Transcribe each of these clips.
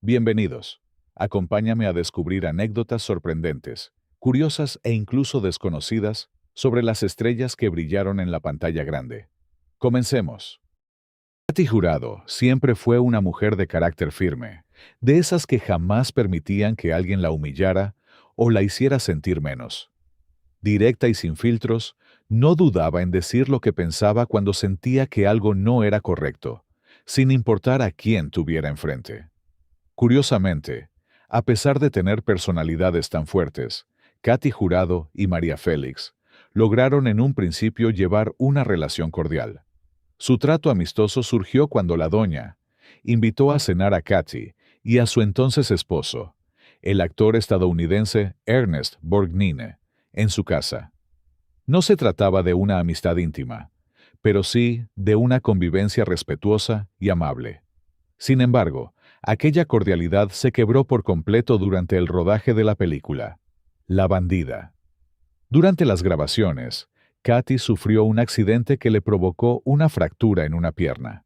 Bienvenidos. Acompáñame a descubrir anécdotas sorprendentes, curiosas e incluso desconocidas sobre las estrellas que brillaron en la pantalla grande. Comencemos. Katy Jurado siempre fue una mujer de carácter firme, de esas que jamás permitían que alguien la humillara o la hiciera sentir menos. Directa y sin filtros, no dudaba en decir lo que pensaba cuando sentía que algo no era correcto, sin importar a quién tuviera enfrente. Curiosamente, a pesar de tener personalidades tan fuertes, Katy Jurado y María Félix lograron en un principio llevar una relación cordial. Su trato amistoso surgió cuando la doña invitó a cenar a Katy y a su entonces esposo, el actor estadounidense Ernest Borgnine, en su casa. No se trataba de una amistad íntima, pero sí de una convivencia respetuosa y amable. Sin embargo, aquella cordialidad se quebró por completo durante el rodaje de la película, La bandida. Durante las grabaciones, Katy sufrió un accidente que le provocó una fractura en una pierna.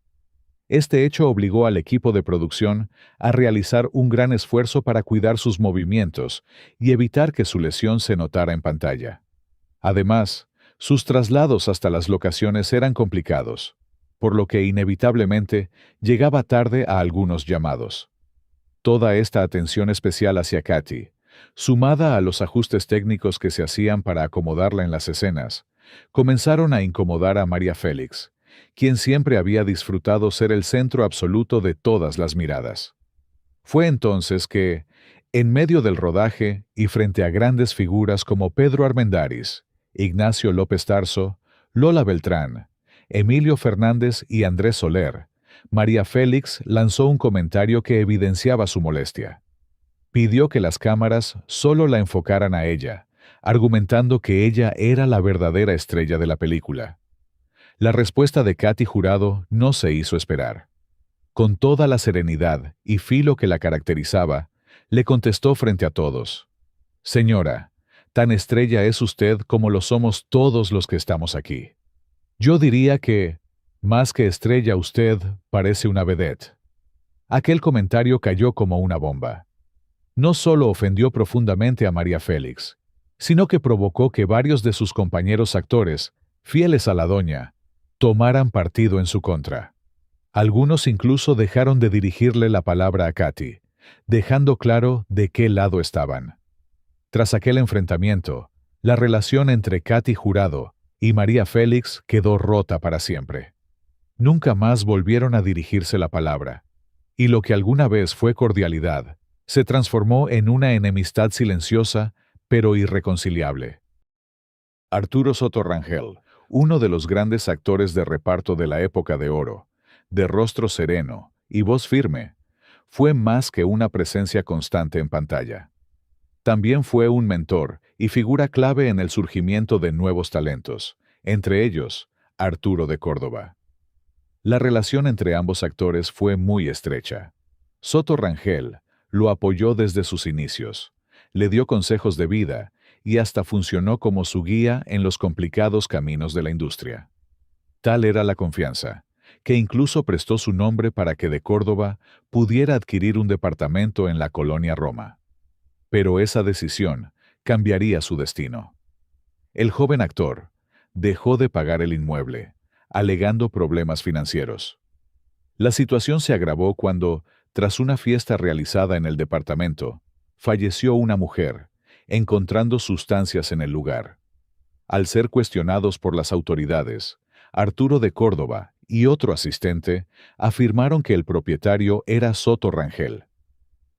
Este hecho obligó al equipo de producción a realizar un gran esfuerzo para cuidar sus movimientos y evitar que su lesión se notara en pantalla. Además, sus traslados hasta las locaciones eran complicados, por lo que inevitablemente llegaba tarde a algunos llamados. Toda esta atención especial hacia Katy, sumada a los ajustes técnicos que se hacían para acomodarla en las escenas, comenzaron a incomodar a María Félix, quien siempre había disfrutado ser el centro absoluto de todas las miradas. Fue entonces que, en medio del rodaje y frente a grandes figuras como Pedro Armendáriz, Ignacio López Tarso, Lola Beltrán, Emilio Fernández y Andrés Soler, María Félix lanzó un comentario que evidenciaba su molestia. Pidió que las cámaras solo la enfocaran a ella, argumentando que ella era la verdadera estrella de la película. La respuesta de Katy Jurado no se hizo esperar. Con toda la serenidad y filo que la caracterizaba, le contestó frente a todos: «Señora, tan estrella es usted como lo somos todos los que estamos aquí. Yo diría que, más que estrella usted, parece una vedette». Aquel comentario cayó como una bomba. No solo ofendió profundamente a María Félix, sino que provocó que varios de sus compañeros actores, fieles a la doña, tomaran partido en su contra. Algunos incluso dejaron de dirigirle la palabra a Katy, dejando claro de qué lado estaban. Tras aquel enfrentamiento, la relación entre Katy Jurado y María Félix quedó rota para siempre. Nunca más volvieron a dirigirse la palabra, y lo que alguna vez fue cordialidad, se transformó en una enemistad silenciosa, pero irreconciliable. Arturo Soto Rangel, uno de los grandes actores de reparto de la época de oro, de rostro sereno y voz firme, fue más que una presencia constante en pantalla. También fue un mentor y figura clave en el surgimiento de nuevos talentos, entre ellos, Arturo de Córdoba. La relación entre ambos actores fue muy estrecha. Soto Rangel lo apoyó desde sus inicios, le dio consejos de vida y hasta funcionó como su guía en los complicados caminos de la industria. Tal era la confianza, que incluso prestó su nombre para que de Córdoba pudiera adquirir un departamento en la colonia Roma. Pero esa decisión cambiaría su destino. El joven actor dejó de pagar el inmueble, alegando problemas financieros. La situación se agravó cuando, tras una fiesta realizada en el departamento, falleció una mujer, encontrando sustancias en el lugar. Al ser cuestionados por las autoridades, Arturo de Córdoba y otro asistente afirmaron que el propietario era Soto Rangel.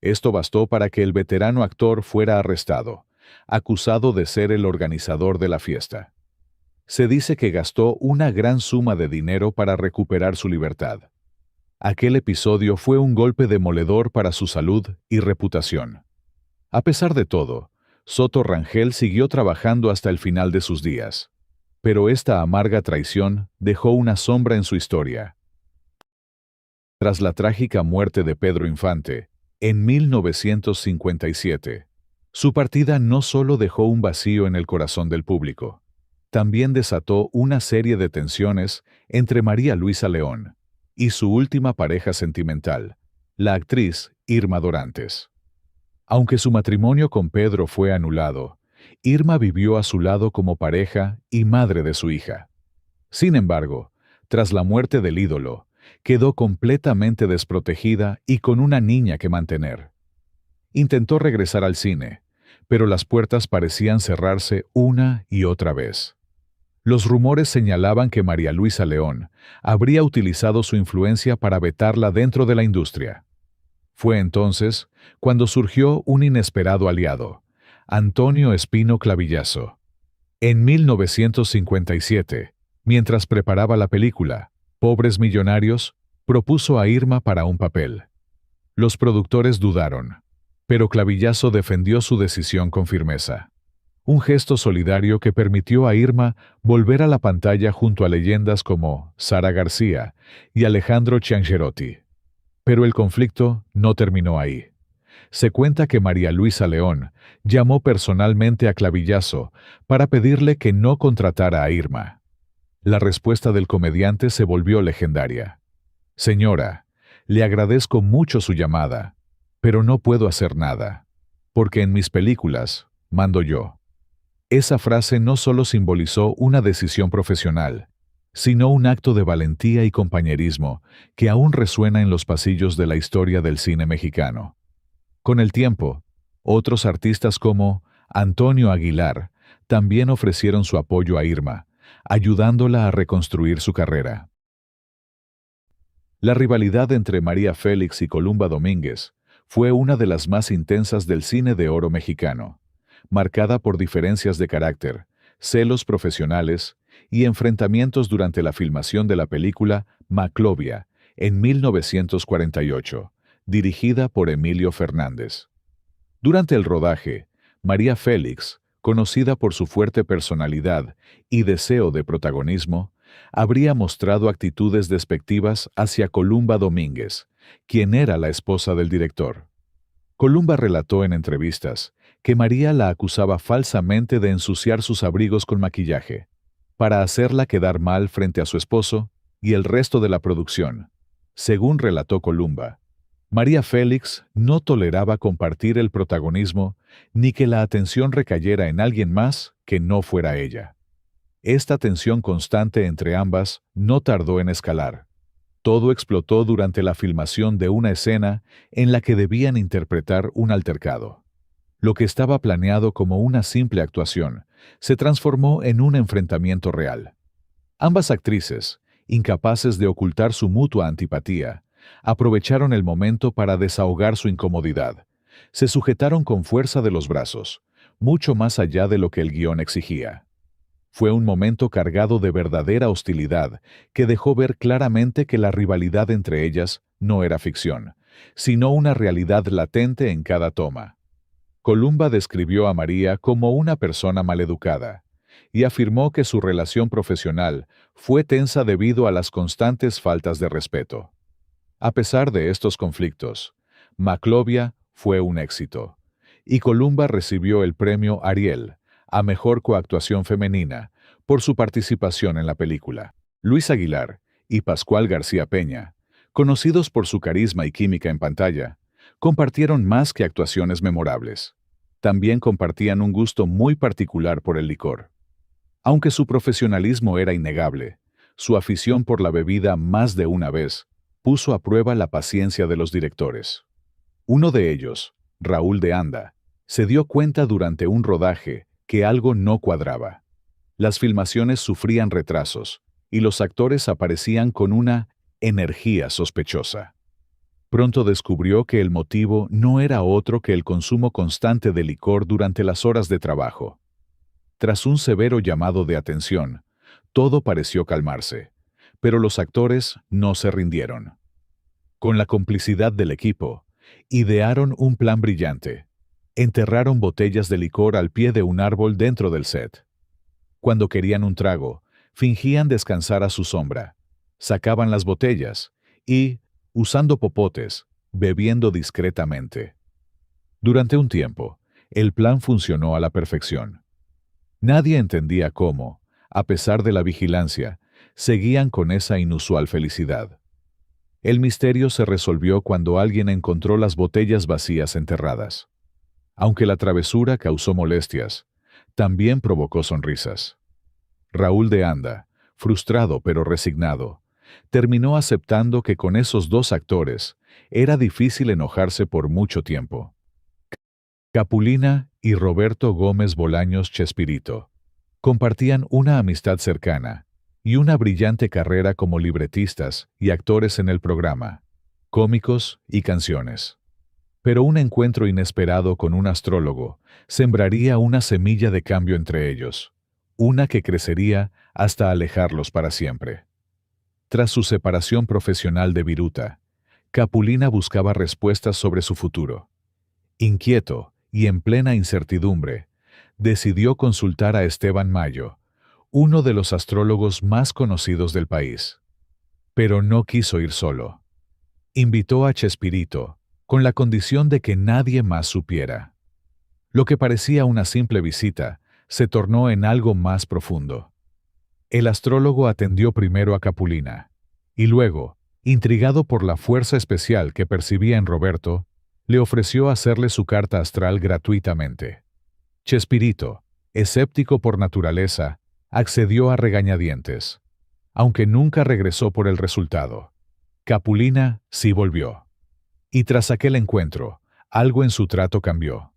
Esto bastó para que el veterano actor fuera arrestado, acusado de ser el organizador de la fiesta. Se dice que gastó una gran suma de dinero para recuperar su libertad. Aquel episodio fue un golpe demoledor para su salud y reputación. A pesar de todo, Soto Rangel siguió trabajando hasta el final de sus días. Pero esta amarga traición dejó una sombra en su historia. Tras la trágica muerte de Pedro Infante, en 1957, su partida no solo dejó un vacío en el corazón del público, también desató una serie de tensiones entre María Luisa León y su última pareja sentimental, la actriz Irma Dorantes. Aunque su matrimonio con Pedro fue anulado, Irma vivió a su lado como pareja y madre de su hija. Sin embargo, tras la muerte del ídolo, quedó completamente desprotegida y con una niña que mantener. Intentó regresar al cine, pero las puertas parecían cerrarse una y otra vez. Los rumores señalaban que María Luisa León habría utilizado su influencia para vetarla dentro de la industria. Fue entonces cuando surgió un inesperado aliado, Antonio Espino Clavillazo. En 1957, mientras preparaba la película Pobres Millonarios, propuso a Irma para un papel. Los productores dudaron, pero Clavillazo defendió su decisión con firmeza. Un gesto solidario que permitió a Irma volver a la pantalla junto a leyendas como Sara García y Alejandro Ciangerotti. Pero el conflicto no terminó ahí. Se cuenta que María Luisa León llamó personalmente a Clavillazo para pedirle que no contratara a Irma. La respuesta del comediante se volvió legendaria. Señora, le agradezco mucho su llamada, pero no puedo hacer nada, porque en mis películas mando yo. Esa frase no solo simbolizó una decisión profesional, sino un acto de valentía y compañerismo que aún resuena en los pasillos de la historia del cine mexicano. Con el tiempo, otros artistas como Antonio Aguilar también ofrecieron su apoyo a Irma, ayudándola a reconstruir su carrera. La rivalidad entre María Félix y Columba Domínguez fue una de las más intensas del cine de oro mexicano, marcada por diferencias de carácter, celos profesionales y enfrentamientos durante la filmación de la película Maclovia en 1948, dirigida por Emilio Fernández. Durante el rodaje, María Félix, conocida por su fuerte personalidad y deseo de protagonismo, habría mostrado actitudes despectivas hacia Columba Domínguez, quien era la esposa del director. Columba relató en entrevistas que María la acusaba falsamente de ensuciar sus abrigos con maquillaje, para hacerla quedar mal frente a su esposo y el resto de la producción. Según relató Columba, María Félix no toleraba compartir el protagonismo ni que la atención recayera en alguien más que no fuera ella. Esta tensión constante entre ambas no tardó en escalar. Todo explotó durante la filmación de una escena en la que debían interpretar un altercado. Lo que estaba planeado como una simple actuación se transformó en un enfrentamiento real. Ambas actrices, incapaces de ocultar su mutua antipatía, aprovecharon el momento para desahogar su incomodidad. Se sujetaron con fuerza de los brazos, mucho más allá de lo que el guión exigía. Fue un momento cargado de verdadera hostilidad que dejó ver claramente que la rivalidad entre ellas no era ficción, sino una realidad latente en cada toma. Columba describió a María como una persona maleducada y afirmó que su relación profesional fue tensa debido a las constantes faltas de respeto. A pesar de estos conflictos, Maclovia fue un éxito, y Columba recibió el premio Ariel a Mejor Coactuación Femenina por su participación en la película. Luis Aguilar y Pascual García Peña, conocidos por su carisma y química en pantalla, compartieron más que actuaciones memorables. También compartían un gusto muy particular por el licor. Aunque su profesionalismo era innegable, su afición por la bebida más de una vez puso a prueba la paciencia de los directores. Uno de ellos, Raúl de Anda, se dio cuenta durante un rodaje que algo no cuadraba. Las filmaciones sufrían retrasos y los actores aparecían con una energía sospechosa. Pronto descubrió que el motivo no era otro que el consumo constante de licor durante las horas de trabajo. Tras un severo llamado de atención, todo pareció calmarse, pero los actores no se rindieron. Con la complicidad del equipo, idearon un plan brillante. Enterraron botellas de licor al pie de un árbol dentro del set. Cuando querían un trago, fingían descansar a su sombra, sacaban las botellas y, usando popotes, bebiendo discretamente. Durante un tiempo, el plan funcionó a la perfección. Nadie entendía cómo, a pesar de la vigilancia, seguían con esa inusual felicidad. El misterio se resolvió cuando alguien encontró las botellas vacías enterradas. Aunque la travesura causó molestias, también provocó sonrisas. Raúl de Anda, frustrado pero resignado, terminó aceptando que con esos dos actores era difícil enojarse por mucho tiempo. Capulina y Roberto Gómez Bolaños Chespirito compartían una amistad cercana y una brillante carrera como libretistas y actores en el programa, cómicos y canciones. Pero un encuentro inesperado con un astrólogo sembraría una semilla de cambio entre ellos, una que crecería hasta alejarlos para siempre. Tras su separación profesional de Viruta, Capulina buscaba respuestas sobre su futuro. Inquieto y en plena incertidumbre, decidió consultar a Esteban Mayo, uno de los astrólogos más conocidos del país. Pero no quiso ir solo. Invitó a Chespirito, con la condición de que nadie más supiera. Lo que parecía una simple visita se tornó en algo más profundo. El astrólogo atendió primero a Capulina, y luego, intrigado por la fuerza especial que percibía en Roberto, le ofreció hacerle su carta astral gratuitamente. Chespirito, escéptico por naturaleza, accedió a regañadientes, aunque nunca regresó por el resultado. Capulina sí volvió. Y tras aquel encuentro, algo en su trato cambió.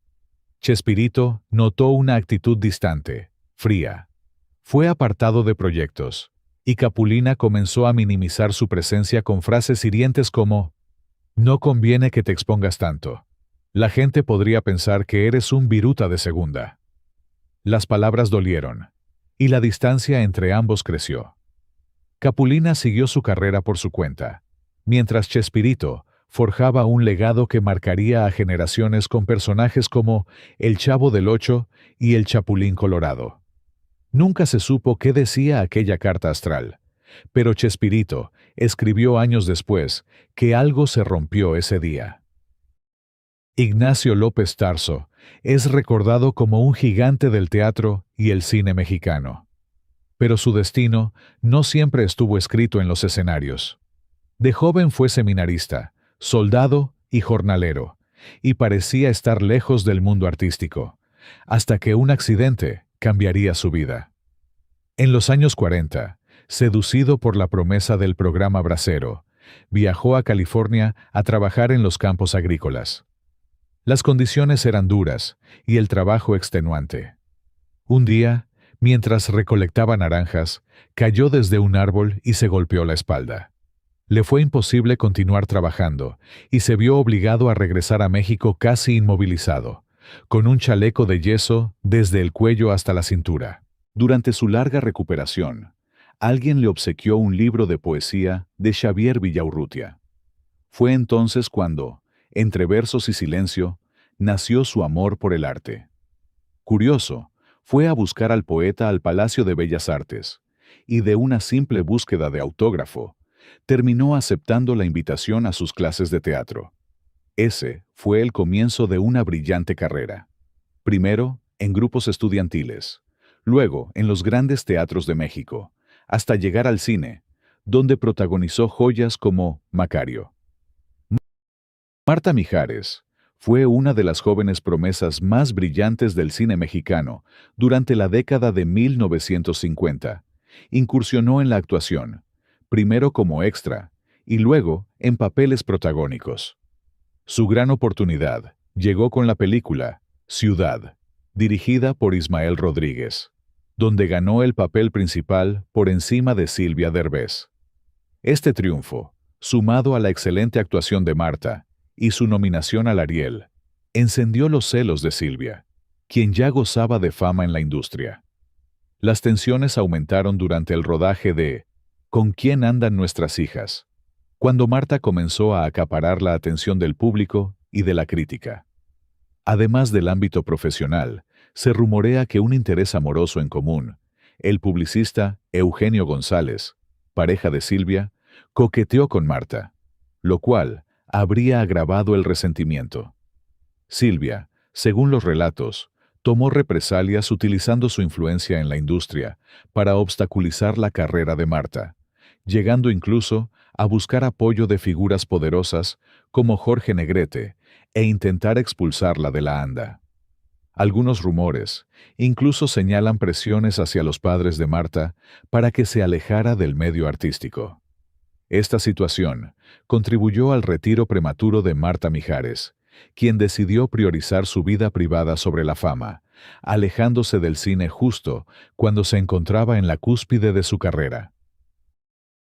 Chespirito notó una actitud distante, fría. Fue apartado de proyectos, y Capulina comenzó a minimizar su presencia con frases hirientes como: «No conviene que te expongas tanto. La gente podría pensar que eres un viruta de segunda». Las palabras dolieron, y la distancia entre ambos creció. Capulina siguió su carrera por su cuenta, mientras Chespirito forjaba un legado que marcaría a generaciones con personajes como el Chavo del Ocho y el Chapulín Colorado. Nunca se supo qué decía aquella carta astral, pero Chespirito escribió años después que algo se rompió ese día. Ignacio López Tarso es recordado como un gigante del teatro y el cine mexicano. Pero su destino no siempre estuvo escrito en los escenarios. De joven fue seminarista, soldado y jornalero, y parecía estar lejos del mundo artístico, hasta que un accidente cambiaría su vida. En los años 40, seducido por la promesa del programa Bracero, viajó a California a trabajar en los campos agrícolas. Las condiciones eran duras y el trabajo extenuante. Un día, mientras recolectaba naranjas, cayó desde un árbol y se golpeó la espalda. Le fue imposible continuar trabajando y se vio obligado a regresar a México casi inmovilizado, con un chaleco de yeso desde el cuello hasta la cintura. Durante su larga recuperación, alguien le obsequió un libro de poesía de Xavier Villaurrutia. Fue entonces cuando, entre versos y silencio, nació su amor por el arte. Curioso, fue a buscar al poeta al Palacio de Bellas Artes, y de una simple búsqueda de autógrafo, terminó aceptando la invitación a sus clases de teatro. Ese fue el comienzo de una brillante carrera. Primero, en grupos estudiantiles, luego en los grandes teatros de México, hasta llegar al cine, donde protagonizó joyas como Macario. Marta Mijares fue una de las jóvenes promesas más brillantes del cine mexicano durante la década de 1950. Incursionó en la actuación, primero como extra y luego en papeles protagónicos. Su gran oportunidad llegó con la película Ciudad, dirigida por Ismael Rodríguez, donde ganó el papel principal por encima de Silvia Derbez. Este triunfo, sumado a la excelente actuación de Marta y su nominación al Ariel, encendió los celos de Silvia, quien ya gozaba de fama en la industria. Las tensiones aumentaron durante el rodaje de ¿Con quién andan nuestras hijas?, cuando Marta comenzó a acaparar la atención del público y de la crítica. Además del ámbito profesional, se rumorea que un interés amoroso en común, el publicista Eugenio González, pareja de Silvia, coqueteó con Marta, lo cual habría agravado el resentimiento. Silvia, según los relatos, tomó represalias utilizando su influencia en la industria para obstaculizar la carrera de Marta, llegando incluso a buscar apoyo de figuras poderosas como Jorge Negrete e intentar expulsarla de la anda. Algunos rumores incluso señalan presiones hacia los padres de Marta para que se alejara del medio artístico. Esta situación contribuyó al retiro prematuro de Marta Mijares, quien decidió priorizar su vida privada sobre la fama, alejándose del cine justo cuando se encontraba en la cúspide de su carrera.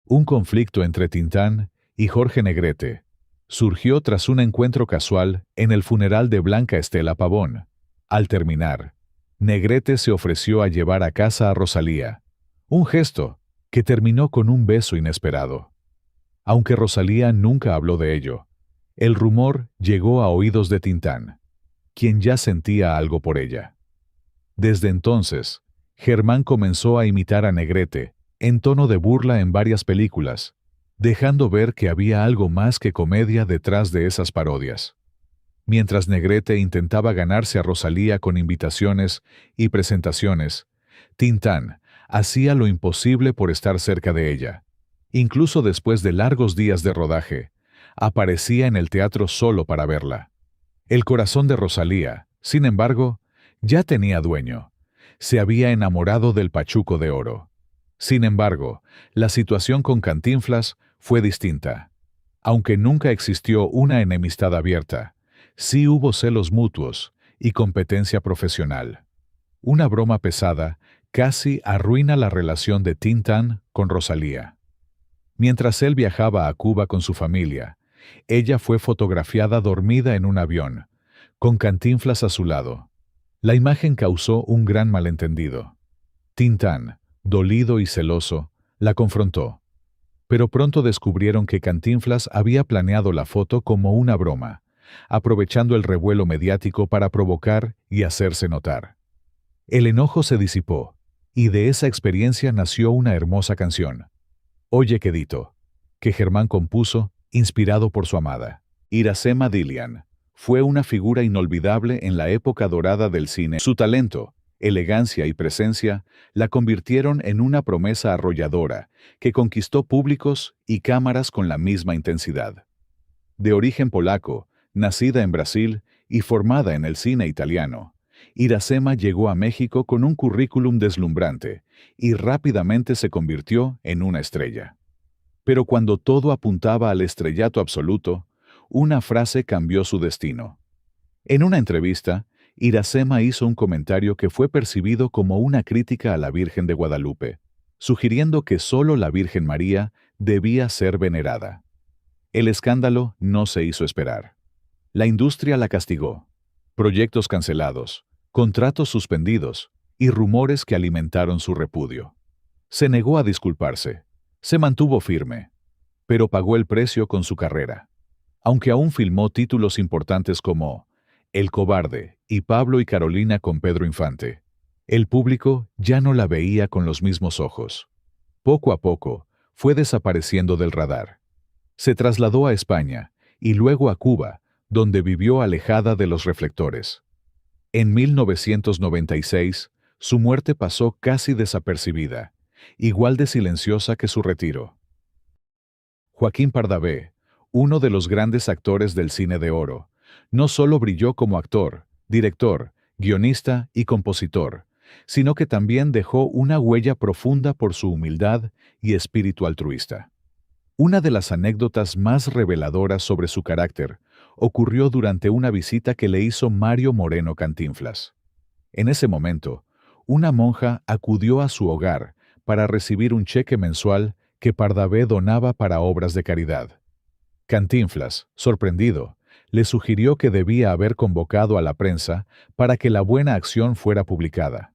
Un conflicto entre Tintán y Jorge Negrete surgió tras un encuentro casual en el funeral de Blanca Estela Pavón. Al terminar, Negrete se ofreció a llevar a casa a Rosalía, un gesto que terminó con un beso inesperado. Aunque Rosalía nunca habló de ello, el rumor llegó a oídos de Tintán, quien ya sentía algo por ella. Desde entonces, Germán comenzó a imitar a Negrete en tono de burla en varias películas, dejando ver que había algo más que comedia detrás de esas parodias. Mientras Negrete intentaba ganarse a Rosalía con invitaciones y presentaciones, Tintán hacía lo imposible por estar cerca de ella. Incluso después de largos días de rodaje, aparecía en el teatro solo para verla. El corazón de Rosalía, sin embargo, ya tenía dueño. Se había enamorado del Pachuco de Oro. Sin embargo, la situación con Cantinflas fue distinta. Aunque nunca existió una enemistad abierta, sí hubo celos mutuos y competencia profesional. Una broma pesada casi arruina la relación de Tintán con Rosalía. Mientras él viajaba a Cuba con su familia, ella fue fotografiada dormida en un avión, con Cantinflas a su lado. La imagen causó un gran malentendido. Tintán, dolido y celoso, la confrontó. Pero pronto descubrieron que Cantinflas había planeado la foto como una broma, aprovechando el revuelo mediático para provocar y hacerse notar. El enojo se disipó, y de esa experiencia nació una hermosa canción, Oye Quedito, que Germán compuso, inspirado por su amada. Iracema Dilian fue una figura inolvidable en la época dorada del cine. Su talento, elegancia y presencia la convirtieron en una promesa arrolladora que conquistó públicos y cámaras con la misma intensidad. De origen polaco, nacida en Brasil y formada en el cine italiano, Iracema llegó a México con un currículum deslumbrante y rápidamente se convirtió en una estrella. Pero cuando todo apuntaba al estrellato absoluto, una frase cambió su destino. En una entrevista, Iracema hizo un comentario que fue percibido como una crítica a la Virgen de Guadalupe, sugiriendo que solo la Virgen María debía ser venerada. El escándalo no se hizo esperar. La industria la castigó. Proyectos cancelados, contratos suspendidos y rumores que alimentaron su repudio. Se negó a disculparse. Se mantuvo firme, pero pagó el precio con su carrera. Aunque aún filmó títulos importantes como El Cobarde y Pablo y Carolina con Pedro Infante, el público ya no la veía con los mismos ojos. Poco a poco, fue desapareciendo del radar. Se trasladó a España y luego a Cuba, donde vivió alejada de los reflectores. En 1996, su muerte pasó casi desapercibida, igual de silenciosa que su retiro. Joaquín Pardavé, uno de los grandes actores del cine de oro, no solo brilló como actor, director, guionista y compositor, sino que también dejó una huella profunda por su humildad y espíritu altruista. Una de las anécdotas más reveladoras sobre su carácter ocurrió durante una visita que le hizo Mario Moreno Cantinflas. En ese momento, una monja acudió a su hogar para recibir un cheque mensual que Pardavé donaba para obras de caridad. Cantinflas, sorprendido, le sugirió que debía haber convocado a la prensa para que la buena acción fuera publicada.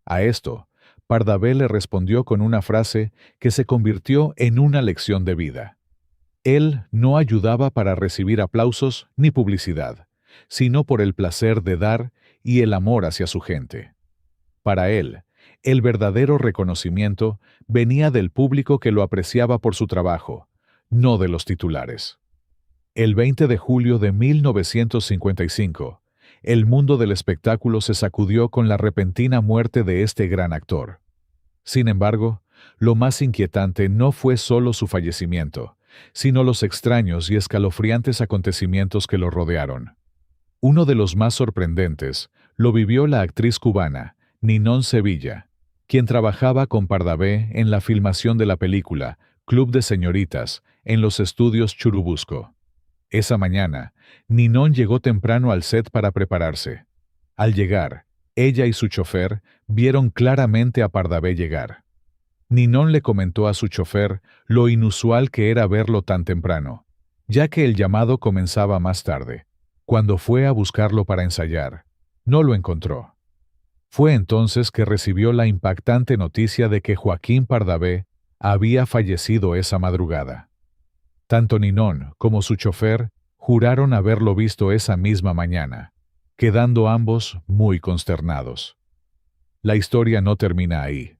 A esto, Pardavé le respondió con una frase que se convirtió en una lección de vida. Él no ayudaba para recibir aplausos ni publicidad, sino por el placer de dar y el amor hacia su gente. Para él, el verdadero reconocimiento venía del público que lo apreciaba por su trabajo, no de los titulares. El 20 de julio de 1955, el mundo del espectáculo se sacudió con la repentina muerte de este gran actor. Sin embargo, lo más inquietante no fue solo su fallecimiento, sino los extraños y escalofriantes acontecimientos que lo rodearon. Uno de los más sorprendentes lo vivió la actriz cubana, Ninón Sevilla, quien trabajaba con Pardavé en la filmación de la película Club de Señoritas en los estudios Churubusco. Esa mañana, Ninón llegó temprano al set para prepararse. Al llegar, ella y su chofer vieron claramente a Pardavé llegar. Ninón le comentó a su chofer lo inusual que era verlo tan temprano, ya que el llamado comenzaba más tarde. Cuando fue a buscarlo para ensayar, no lo encontró. Fue entonces que recibió la impactante noticia de que Joaquín Pardavé había fallecido esa madrugada. Tanto Ninón como su chofer juraron haberlo visto esa misma mañana, quedando ambos muy consternados. La historia no termina ahí.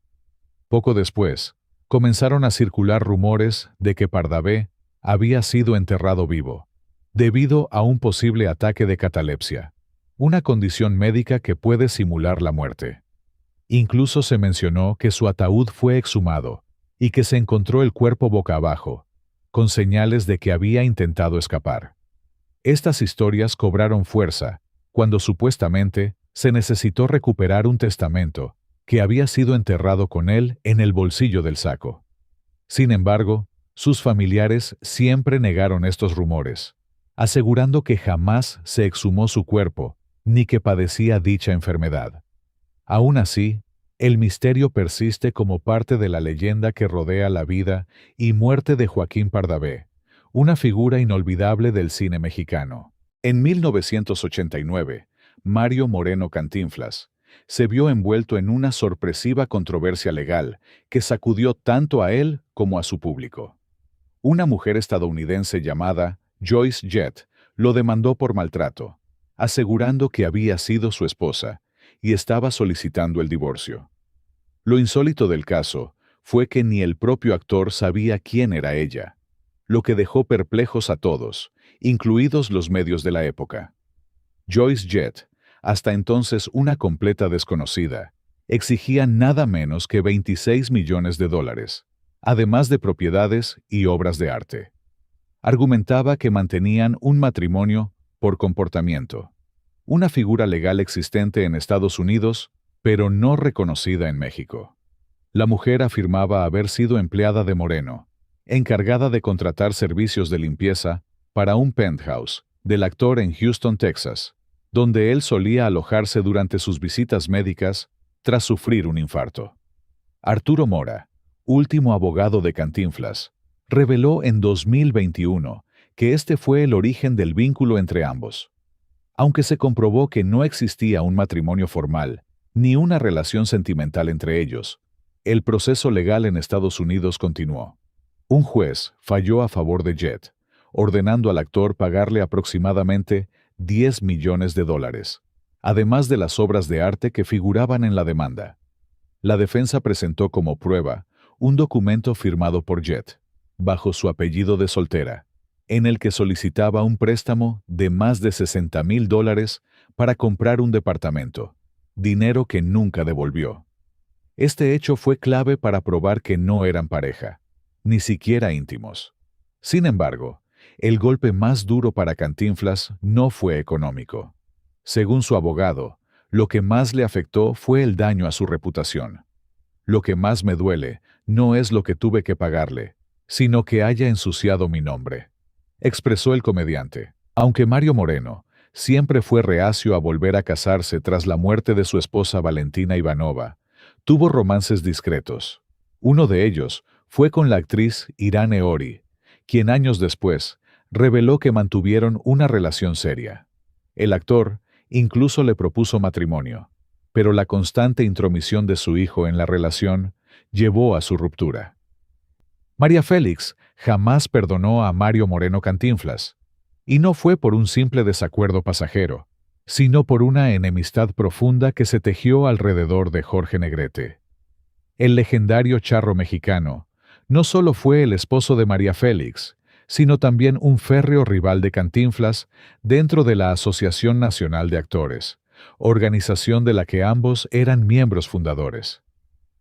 Poco después, comenzaron a circular rumores de que Pardavé había sido enterrado vivo, debido a un posible ataque de catalepsia, una condición médica que puede simular la muerte. Incluso se mencionó que su ataúd fue exhumado y que se encontró el cuerpo boca abajo, con señales de que había intentado escapar. Estas historias cobraron fuerza cuando supuestamente se necesitó recuperar un testamento que había sido enterrado con él en el bolsillo del saco. Sin embargo, sus familiares siempre negaron estos rumores, asegurando que jamás se exhumó su cuerpo ni que padecía dicha enfermedad. Aún así, el misterio persiste como parte de la leyenda que rodea la vida y muerte de Joaquín Pardavé, una figura inolvidable del cine mexicano. En 1989, Mario Moreno Cantinflas se vio envuelto en una sorpresiva controversia legal que sacudió tanto a él como a su público. Una mujer estadounidense llamada Joyce Jett lo demandó por maltrato, asegurando que había sido su esposa y estaba solicitando el divorcio. Lo insólito del caso fue que ni el propio actor sabía quién era ella, lo que dejó perplejos a todos, incluidos los medios de la época. Joyce Jett, hasta entonces una completa desconocida, exigía nada menos que $26 millones, además de propiedades y obras de arte. Argumentaba que mantenían un matrimonio por comportamiento, una figura legal existente en Estados Unidos, pero no reconocida en México. La mujer afirmaba haber sido empleada de Moreno, encargada de contratar servicios de limpieza para un penthouse del actor en Houston, Texas, donde él solía alojarse durante sus visitas médicas tras sufrir un infarto. Arturo Mora, último abogado de Cantinflas, reveló en 2021 que este fue el origen del vínculo entre ambos. Aunque se comprobó que no existía un matrimonio formal ni una relación sentimental entre ellos, el proceso legal en Estados Unidos continuó. Un juez falló a favor de Jett, ordenando al actor pagarle aproximadamente $10 millones, además de las obras de arte que figuraban en la demanda. La defensa presentó como prueba un documento firmado por Jett, bajo su apellido de soltera, en el que solicitaba un préstamo de más de $60,000 para comprar un departamento, dinero que nunca devolvió. Este hecho fue clave para probar que no eran pareja, ni siquiera íntimos. Sin embargo, el golpe más duro para Cantinflas no fue económico. Según su abogado, lo que más le afectó fue el daño a su reputación. Lo que más me duele no es lo que tuve que pagarle, sino que haya ensuciado mi nombre, expresó el comediante. Aunque Mario Moreno siempre fue reacio a volver a casarse tras la muerte de su esposa Valentina Ivanova, tuvo romances discretos. Uno de ellos fue con la actriz Irane Ori, quien años después reveló que mantuvieron una relación seria. El actor incluso le propuso matrimonio, pero la constante intromisión de su hijo en la relación llevó a su ruptura. María Félix jamás perdonó a Mario Moreno Cantinflas, y no fue por un simple desacuerdo pasajero, sino por una enemistad profunda que se tejió alrededor de Jorge Negrete. El legendario charro mexicano no solo fue el esposo de María Félix, sino también un férreo rival de Cantinflas dentro de la Asociación Nacional de Actores, organización de la que ambos eran miembros fundadores.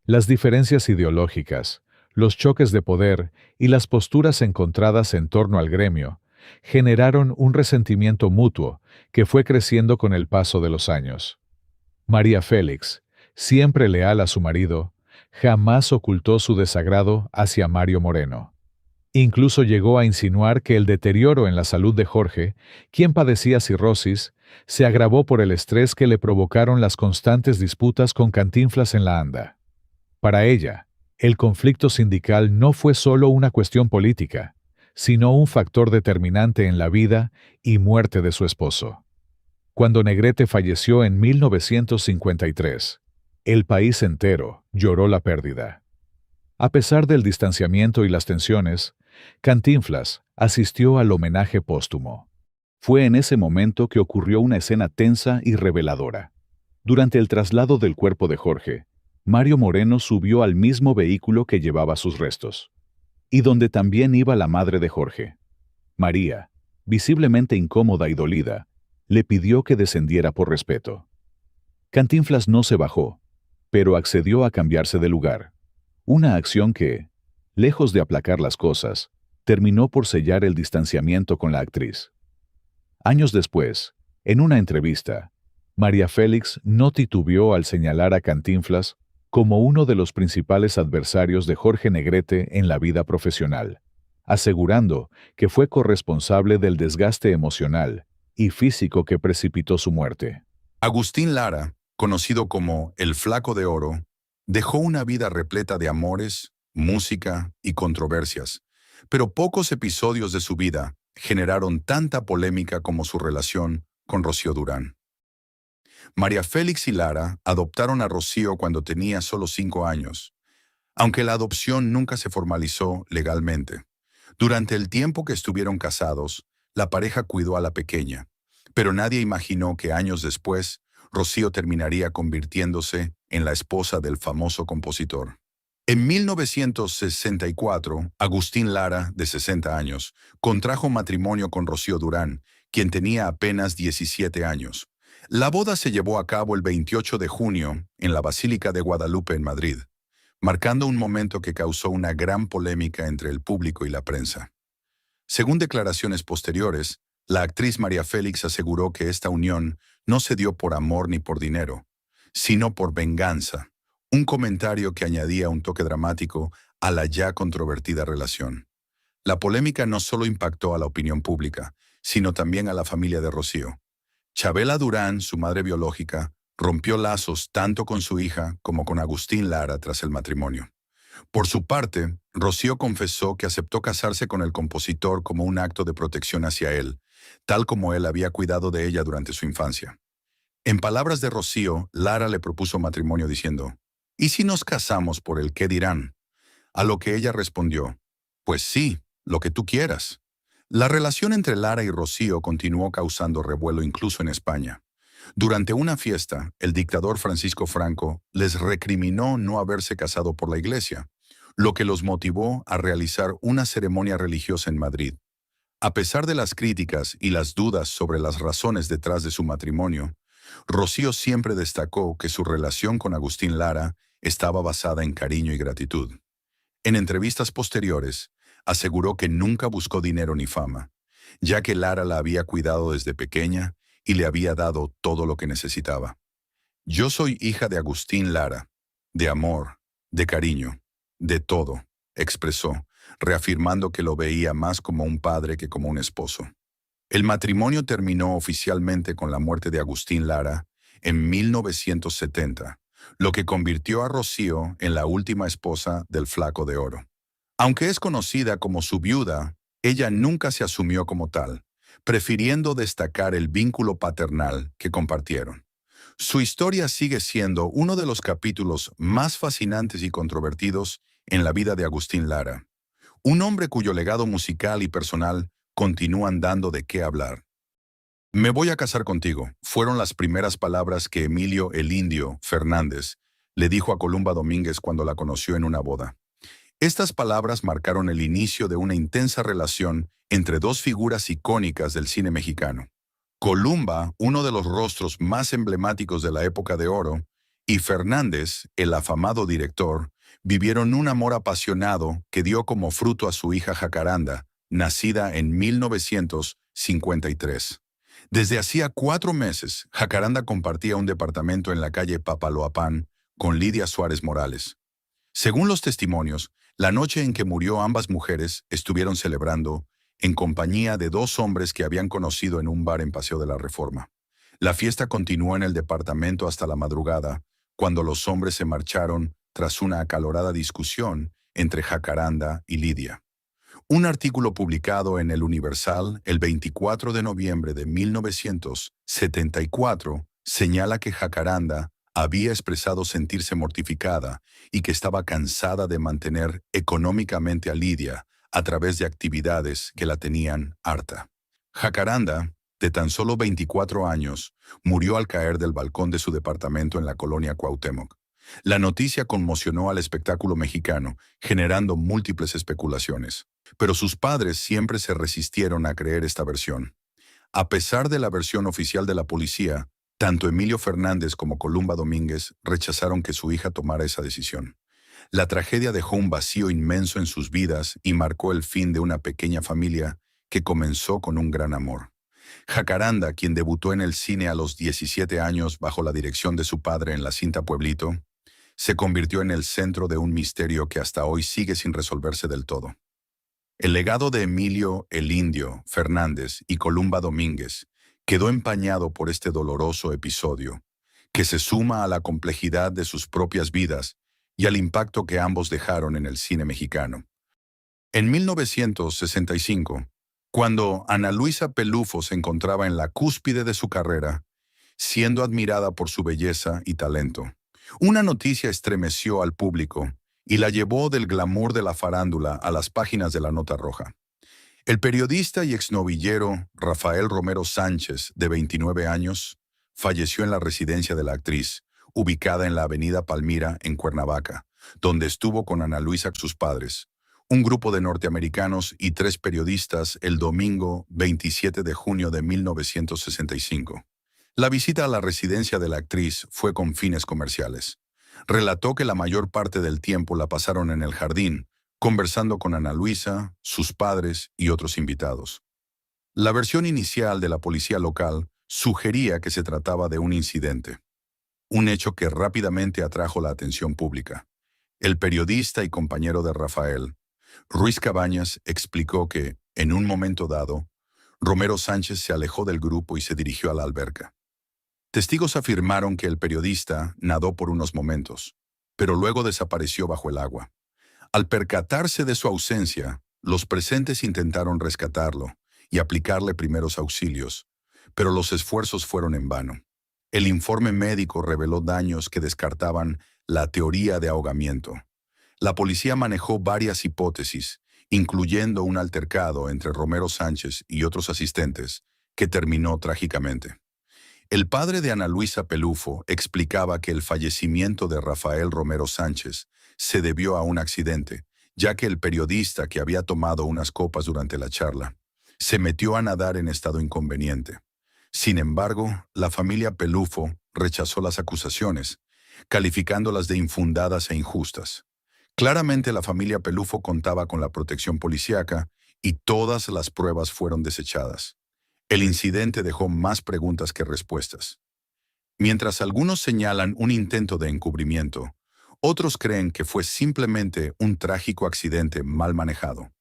Las diferencias ideológicas Los choques de poder y las posturas encontradas en torno al gremio generaron un resentimiento mutuo que fue creciendo con el paso de los años. María Félix, siempre leal a su marido, jamás ocultó su desagrado hacia Mario Moreno. Incluso llegó a insinuar que el deterioro en la salud de Jorge, quien padecía cirrosis, se agravó por el estrés que le provocaron las constantes disputas con Cantinflas en la ANDA. Para ella, el conflicto sindical no fue solo una cuestión política, sino un factor determinante en la vida y muerte de su esposo. Cuando Negrete falleció en 1953, el país entero lloró la pérdida. A pesar del distanciamiento y las tensiones, Cantinflas asistió al homenaje póstumo. Fue en ese momento que ocurrió una escena tensa y reveladora. Durante el traslado del cuerpo de Jorge, Mario Moreno subió al mismo vehículo que llevaba sus restos, y donde también iba la madre de Jorge. María, visiblemente incómoda y dolida, le pidió que descendiera por respeto. Cantinflas no se bajó, pero accedió a cambiarse de lugar. Una acción que, lejos de aplacar las cosas, terminó por sellar el distanciamiento con la actriz. Años después, en una entrevista, María Félix no titubeó al señalar a Cantinflas como uno de los principales adversarios de Jorge Negrete en la vida profesional, asegurando que fue corresponsable del desgaste emocional y físico que precipitó su muerte. Agustín Lara, conocido como el Flaco de Oro, dejó una vida repleta de amores, música y controversias, pero pocos episodios de su vida generaron tanta polémica como su relación con Rocío Durán. María Félix y Lara adoptaron a Rocío cuando tenía solo 5 años, aunque la adopción nunca se formalizó legalmente. Durante el tiempo que estuvieron casados, la pareja cuidó a la pequeña, pero nadie imaginó que años después, Rocío terminaría convirtiéndose en la esposa del famoso compositor. En 1964, Agustín Lara, de 60 años, contrajo matrimonio con Rocío Durán, quien tenía apenas 17 años. La boda se llevó a cabo el 28 de junio en la Basílica de Guadalupe en Madrid, marcando un momento que causó una gran polémica entre el público y la prensa. Según declaraciones posteriores, la actriz María Félix aseguró que esta unión no se dio por amor ni por dinero, sino por venganza, un comentario que añadía un toque dramático a la ya controvertida relación. La polémica no solo impactó a la opinión pública, sino también a la familia de Rocío. Chabela Durán, su madre biológica, rompió lazos tanto con su hija como con Agustín Lara tras el matrimonio. Por su parte, Rocío confesó que aceptó casarse con el compositor como un acto de protección hacia él, tal como él había cuidado de ella durante su infancia. En palabras de Rocío, Lara le propuso matrimonio diciendo, ¿y si nos casamos por el qué dirán? A lo que ella respondió, pues sí, lo que tú quieras. La relación entre Lara y Rocío continuó causando revuelo incluso en España. Durante una fiesta, el dictador Francisco Franco les recriminó no haberse casado por la iglesia, lo que los motivó a realizar una ceremonia religiosa en Madrid. A pesar de las críticas y las dudas sobre las razones detrás de su matrimonio, Rocío siempre destacó que su relación con Agustín Lara estaba basada en cariño y gratitud. En entrevistas posteriores, aseguró que nunca buscó dinero ni fama, ya que Lara la había cuidado desde pequeña y le había dado todo lo que necesitaba. Yo soy hija de Agustín Lara, de amor, de cariño, de todo, expresó, reafirmando que lo veía más como un padre que como un esposo. El matrimonio terminó oficialmente con la muerte de Agustín Lara en 1970, lo que convirtió a Rocío en la última esposa del Flaco de Oro. Aunque es conocida como su viuda, ella nunca se asumió como tal, prefiriendo destacar el vínculo paternal que compartieron. Su historia sigue siendo uno de los capítulos más fascinantes y controvertidos en la vida de Agustín Lara, un hombre cuyo legado musical y personal continúan dando de qué hablar. Me voy a casar contigo, fueron las primeras palabras que Emilio el Indio Fernández le dijo a Columba Domínguez cuando la conoció en una boda. Estas palabras marcaron el inicio de una intensa relación entre dos figuras icónicas del cine mexicano. Columba, uno de los rostros más emblemáticos de la época de oro, y Fernández, el afamado director, Vivieron un amor apasionado que dio como fruto a su hija Jacaranda, nacida en 1953. Desde hacía 4 meses, Jacaranda compartía un departamento en la calle Papaloapán con Lidia Suárez Morales. Según los testimonios, la noche en que murió ambas mujeres estuvieron celebrando en compañía de 2 hombres que habían conocido en un bar en Paseo de la Reforma. La fiesta continuó en el departamento hasta la madrugada, cuando los hombres se marcharon tras una acalorada discusión entre Jacaranda y Lidia. Un artículo publicado en El Universal el 24 de noviembre de 1974 señala que Jacaranda había expresado sentirse mortificada y que estaba cansada de mantener económicamente a Lidia a través de actividades que la tenían harta. Jacaranda, de tan solo 24 años, murió al caer del balcón de su departamento en la colonia Cuauhtémoc. La noticia conmocionó al espectáculo mexicano, generando múltiples especulaciones. Pero sus padres siempre se resistieron a creer esta versión. A pesar de la versión oficial de la policía, tanto Emilio Fernández como Columba Domínguez rechazaron que su hija tomara esa decisión. La tragedia dejó un vacío inmenso en sus vidas y marcó el fin de una pequeña familia que comenzó con un gran amor. Jacaranda, quien debutó en el cine a los 17 años bajo la dirección de su padre en la cinta Pueblito, se convirtió en el centro de un misterio que hasta hoy sigue sin resolverse del todo. El legado de Emilio "el Indio" Fernández y Columba Domínguez quedó empañado por este doloroso episodio, que se suma a la complejidad de sus propias vidas y al impacto que ambos dejaron en el cine mexicano. En 1965, cuando Ana Luisa Pelufo se encontraba en la cúspide de su carrera, siendo admirada por su belleza y talento, una noticia estremeció al público y la llevó del glamour de la farándula a las páginas de la Nota Roja. El periodista y exnovillero Rafael Romero Sánchez, de 29 años, falleció en la residencia de la actriz, ubicada en la avenida Palmira, en Cuernavaca, donde estuvo con Ana Luisa, sus padres, un grupo de norteamericanos y 3 periodistas el domingo 27 de junio de 1965. La visita a la residencia de la actriz fue con fines comerciales. Relató que la mayor parte del tiempo la pasaron en el jardín, conversando con Ana Luisa, sus padres y otros invitados. La versión inicial de la policía local sugería que se trataba de un incidente, un hecho que rápidamente atrajo la atención pública. El periodista y compañero de Rafael, Ruiz Cabañas, explicó que, en un momento dado, Romero Sánchez se alejó del grupo y se dirigió a la alberca. Testigos afirmaron que el periodista nadó por unos momentos, pero luego desapareció bajo el agua. Al percatarse de su ausencia, los presentes intentaron rescatarlo y aplicarle primeros auxilios, pero los esfuerzos fueron en vano. El informe médico reveló daños que descartaban la teoría de ahogamiento. La policía manejó varias hipótesis, incluyendo un altercado entre Romero Sánchez y otros asistentes, que terminó trágicamente. El padre de Ana Luisa Pelufo explicaba que el fallecimiento de Rafael Romero Sánchez se debió a un accidente, ya que el periodista, que había tomado unas copas durante la charla, se metió a nadar en estado inconveniente. Sin embargo, la familia Pelufo rechazó las acusaciones, calificándolas de infundadas e injustas. Claramente la familia Pelufo contaba con la protección policíaca y todas las pruebas fueron desechadas. El incidente dejó más preguntas que respuestas. Mientras algunos señalan un intento de encubrimiento, otros creen que fue simplemente un trágico accidente mal manejado.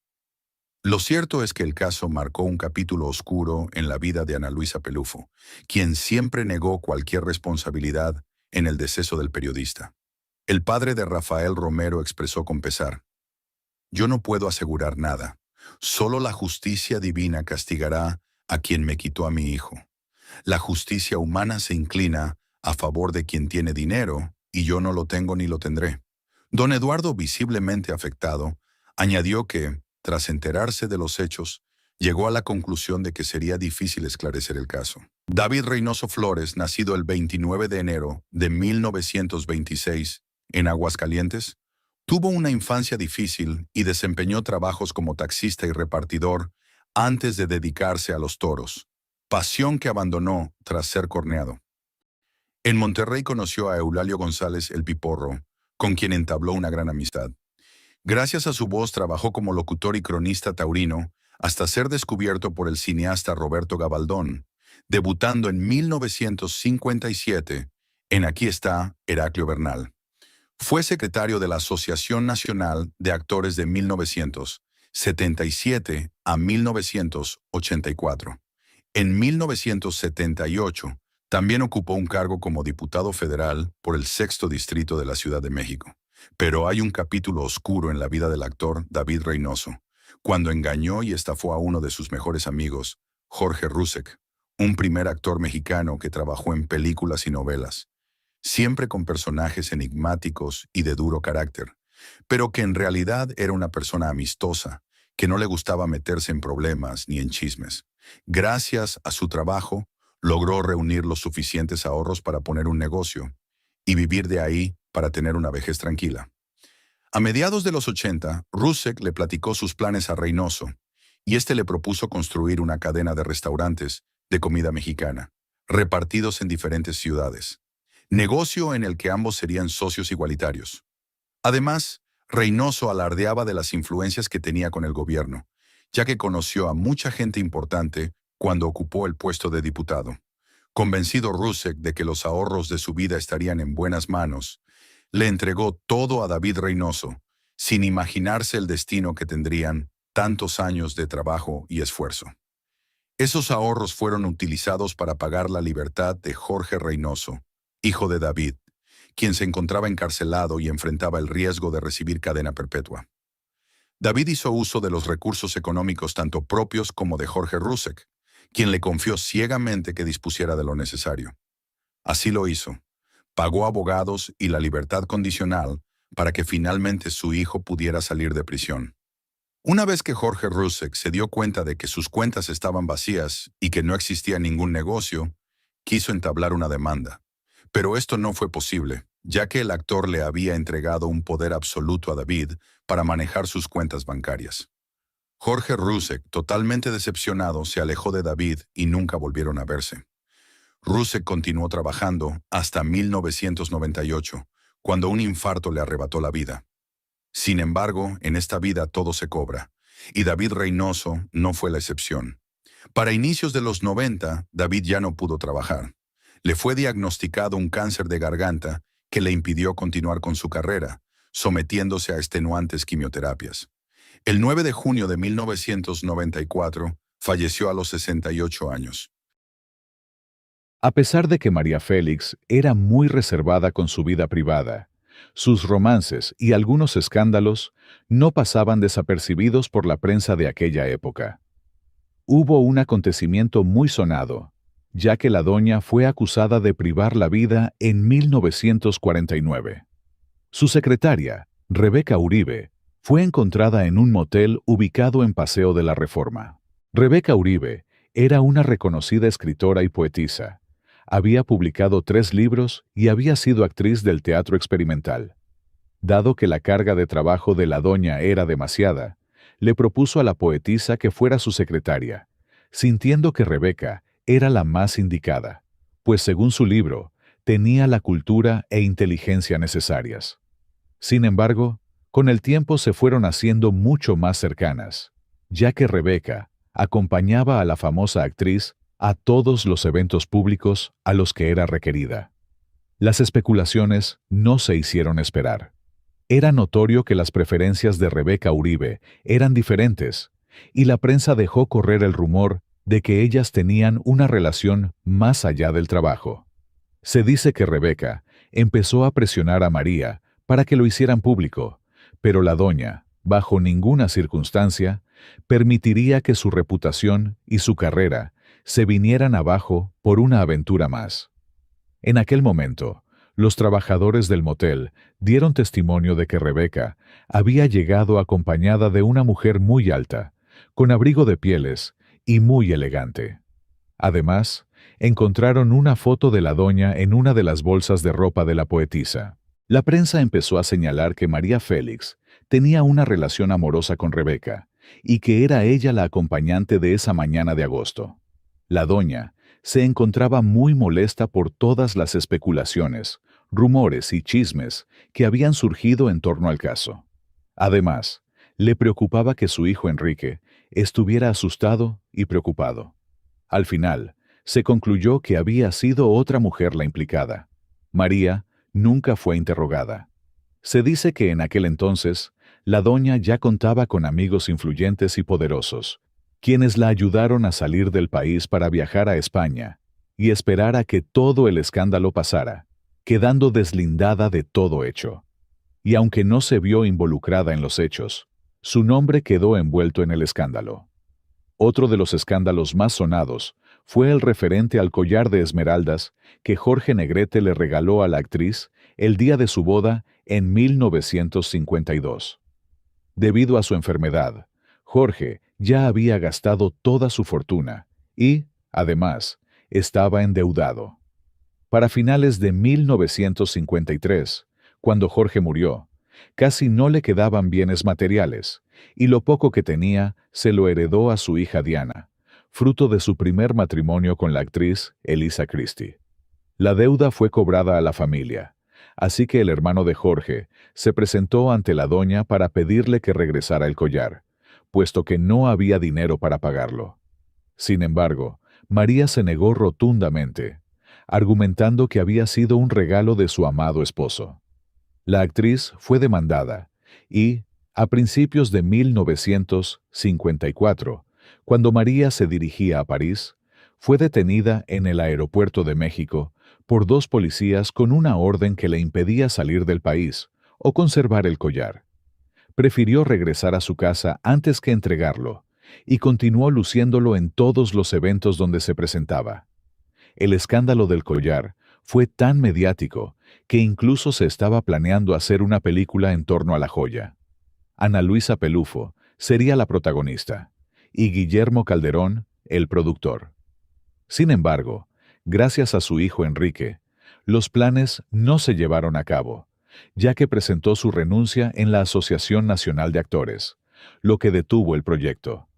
Lo cierto es que el caso marcó un capítulo oscuro en la vida de Ana Luisa Pelufo, quien siempre negó cualquier responsabilidad en el deceso del periodista. El padre de Rafael Romero expresó con pesar: "Yo no puedo asegurar nada. Solo la justicia divina castigará a quien me quitó a mi hijo. La justicia humana se inclina a favor de quien tiene dinero, y yo no lo tengo ni lo tendré". Don Eduardo, visiblemente afectado, añadió que, tras enterarse de los hechos, llegó a la conclusión de que sería difícil esclarecer el caso. David Reynoso Flores, nacido el 29 de enero de 1926 en Aguascalientes, tuvo una infancia difícil y desempeñó trabajos como taxista y repartidor antes de dedicarse a los toros, pasión que abandonó tras ser corneado. En Monterrey conoció a Eulalio González el Piporro, con quien entabló una gran amistad. Gracias a su voz trabajó como locutor y cronista taurino hasta ser descubierto por el cineasta Roberto Gabaldón, debutando en 1957 en Aquí está Heraclio Bernal. Fue secretario de la Asociación Nacional de Actores de 1977 a 1984. En 1978, también ocupó un cargo como diputado federal por el Sexto Distrito de la Ciudad de México. Pero hay un capítulo oscuro en la vida del actor David Reynoso, cuando engañó y estafó a uno de sus mejores amigos, Jorge Rusek, un primer actor mexicano que trabajó en películas y novelas, siempre con personajes enigmáticos y de duro carácter, pero que en realidad era una persona amistosa, que no le gustaba meterse en problemas ni en chismes. Gracias a su trabajo, logró reunir los suficientes ahorros para poner un negocio y vivir de ahí para tener una vejez tranquila. A mediados de los 80, Rusek le platicó sus planes a Reynoso y este le propuso construir una cadena de restaurantes de comida mexicana, repartidos en diferentes ciudades, negocio en el que ambos serían socios igualitarios. Además, Reynoso alardeaba de las influencias que tenía con el gobierno, ya que conoció a mucha gente importante cuando ocupó el puesto de diputado. Convencido Rusek de que los ahorros de su vida estarían en buenas manos, le entregó todo a David Reynoso, sin imaginarse el destino que tendrían tantos años de trabajo y esfuerzo. Esos ahorros fueron utilizados para pagar la libertad de Jorge Reynoso, hijo de David, quien se encontraba encarcelado y enfrentaba el riesgo de recibir cadena perpetua. David hizo uso de los recursos económicos tanto propios como de Jorge Rusek, quien le confió ciegamente que dispusiera de lo necesario. Así lo hizo. Pagó abogados y la libertad condicional para que finalmente su hijo pudiera salir de prisión. Una vez que Jorge Rusek se dio cuenta de que sus cuentas estaban vacías y que no existía ningún negocio, quiso entablar una demanda. Pero esto no fue posible, ya que el actor le había entregado un poder absoluto a David para manejar sus cuentas bancarias. Jorge Rusek, totalmente decepcionado, se alejó de David y nunca volvieron a verse. Rusek continuó trabajando hasta 1998, cuando un infarto le arrebató la vida. Sin embargo, en esta vida todo se cobra, y David Reynoso no fue la excepción. Para inicios de los 90, David ya no pudo trabajar. Le fue diagnosticado un cáncer de garganta que le impidió continuar con su carrera, sometiéndose a extenuantes quimioterapias. El 9 de junio de 1994, falleció a los 68 años. A pesar de que María Félix era muy reservada con su vida privada, sus romances y algunos escándalos no pasaban desapercibidos por la prensa de aquella época. Hubo un acontecimiento muy sonado, ya que la doña fue acusada de privar la vida en 1949. Su secretaria, Rebeca Uribe, fue encontrada en un motel ubicado en Paseo de la Reforma. Rebeca Uribe era una reconocida escritora y poetisa. Había publicado 3 libros y había sido actriz del teatro experimental. Dado que la carga de trabajo de la doña era demasiada, le propuso a la poetisa que fuera su secretaria, sintiendo que Rebeca era la más indicada, pues según su libro, tenía la cultura e inteligencia necesarias. Sin embargo, con el tiempo se fueron haciendo mucho más cercanas, ya que Rebeca acompañaba a la famosa actriz a todos los eventos públicos a los que era requerida. Las especulaciones no se hicieron esperar. Era notorio que las preferencias de Rebeca Uribe eran diferentes, y la prensa dejó correr el rumor de que ellas tenían una relación más allá del trabajo. Se dice que Rebeca empezó a presionar a María para que lo hicieran público, pero la doña, bajo ninguna circunstancia, permitiría que su reputación y su carrera se vinieran abajo por una aventura más. En aquel momento, los trabajadores del motel dieron testimonio de que Rebeca había llegado acompañada de una mujer muy alta, con abrigo de pieles y muy elegante. Además, encontraron una foto de la doña en una de las bolsas de ropa de la poetisa. La prensa empezó a señalar que María Félix tenía una relación amorosa con Rebeca y que era ella la acompañante de esa mañana de agosto. La doña se encontraba muy molesta por todas las especulaciones, rumores y chismes que habían surgido en torno al caso. Además, le preocupaba que su hijo Enrique estuviera asustado y preocupado. Al final, se concluyó que había sido otra mujer la implicada. María nunca fue interrogada. Se dice que en aquel entonces, la doña ya contaba con amigos influyentes y poderosos, quienes la ayudaron a salir del país para viajar a España y esperar a que todo el escándalo pasara, quedando deslindada de todo hecho. Y aunque no se vio involucrada en los hechos, su nombre quedó envuelto en el escándalo. Otro de los escándalos más sonados fue el referente al collar de esmeraldas que Jorge Negrete le regaló a la actriz el día de su boda en 1952. Debido a su enfermedad, Jorge ya había gastado toda su fortuna y, además, estaba endeudado. Para finales de 1953, cuando Jorge murió, casi no le quedaban bienes materiales, y lo poco que tenía se lo heredó a su hija Diana, fruto de su primer matrimonio con la actriz Elisa Christie. La deuda fue cobrada a la familia, así que el hermano de Jorge se presentó ante la doña para pedirle que regresara el collar, puesto que no había dinero para pagarlo. Sin embargo, María se negó rotundamente, argumentando que había sido un regalo de su amado esposo. La actriz fue demandada y, a principios de 1954, cuando María se dirigía a París, fue detenida en el aeropuerto de México por dos policías con una orden que le impedía salir del país o conservar el collar. Prefirió regresar a su casa antes que entregarlo y continuó luciéndolo en todos los eventos donde se presentaba. El escándalo del collar fue tan mediático que incluso se estaba planeando hacer una película en torno a la joya. Ana Luisa Pelufo sería la protagonista y Guillermo Calderón el productor. Sin embargo, gracias a su hijo Enrique, los planes no se llevaron a cabo, ya que presentó su renuncia en la Asociación Nacional de Actores, lo que detuvo el proyecto.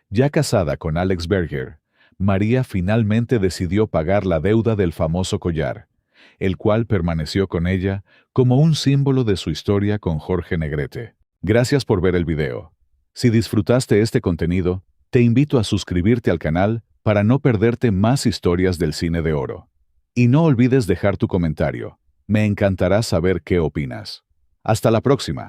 Ya casada con Alex Berger, María finalmente decidió pagar la deuda del famoso collar, el cual permaneció con ella como un símbolo de su historia con Jorge Negrete. Gracias por ver el video. Si disfrutaste este contenido, te invito a suscribirte al canal para no perderte más historias del cine de oro. Y no olvides dejar tu comentario. Me encantará saber qué opinas. Hasta la próxima.